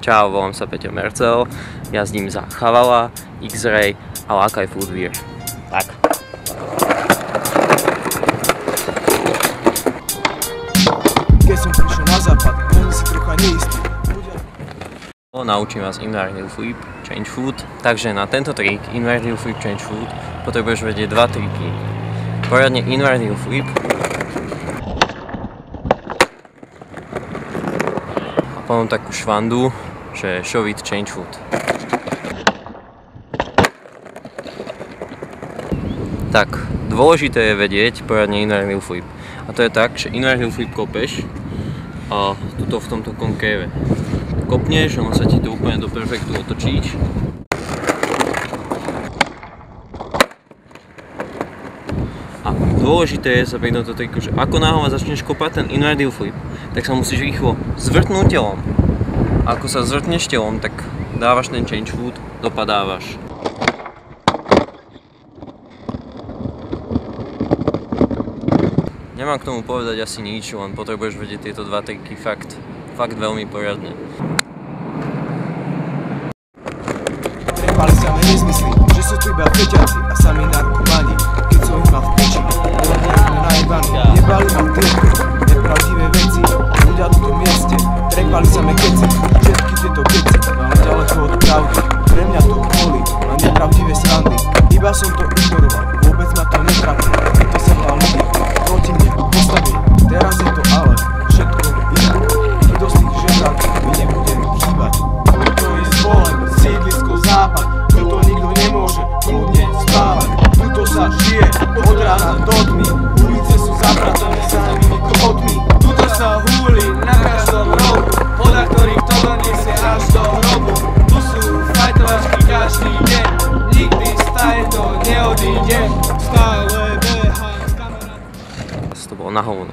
Čau, volám sa Peťo Mercel, jazdím za Chavala, X-Ray a Lakaj Footwear. Tak. Keď som prišiel na západ, bol si trocha neistý. Naučím vás inward heel flip, change foot, takže na tento trik inward heel flip, change foot potrebuješ vedieť dva triky. Poriadne inward heel flip a potom takú švandu, že show it, change foot. Tak, dôležité je vedieť poriadne inward heel flip. A to je tak, že inward heel flip kopeš a tuto v tomto konkéve. Kopneš, ono sa ti to úplne do perfektu otočíš. A dôležité je sa pri tomto triku, že ako náhle začneš kopať ten inward heel flip, tak sa musíš rýchlo zvrtnúť telom. A ako sa zvrtneš telom, tak dávaš ten change foot, dopadávaš. Nemám k tomu povedať asi nič, len potrebuješ vedieť tieto dva triky fakt veľmi poriadne. Trepali sa me nezmysly, že sú tu iba feťaci a sami narkomani. Keď som ich mal v piči, bolo niekto najebaný. Nebali ma tieto nepravdivé veci, ľudia tu v mieste. Trepali sa me keci, všetky tieto keci, ale ďaleko od pravdy. Pre mňa to boli len nepravdivé srandy. Iba som to ignoroval, vôbec ma to netrápilo. To sa mal ľudí proti mne postaviť. Teraz je to ale všetko inak. Nikto z tých žebrákov mi nebude chýbať. To je Zvolen, sídlisko Západ. Tuto nikto nemôže kľudne spávať. Tuto sa žije od rána do tmy. Ulice sú zapratané samými kohotmi. Tuto sa húli na každom rohu, voda, ktorý kto doniesie až do hrobu. Tu sú fajtovačky každý deň, nikdy stále to neodíde. Stále behám s kamerami. To bolo na hovno.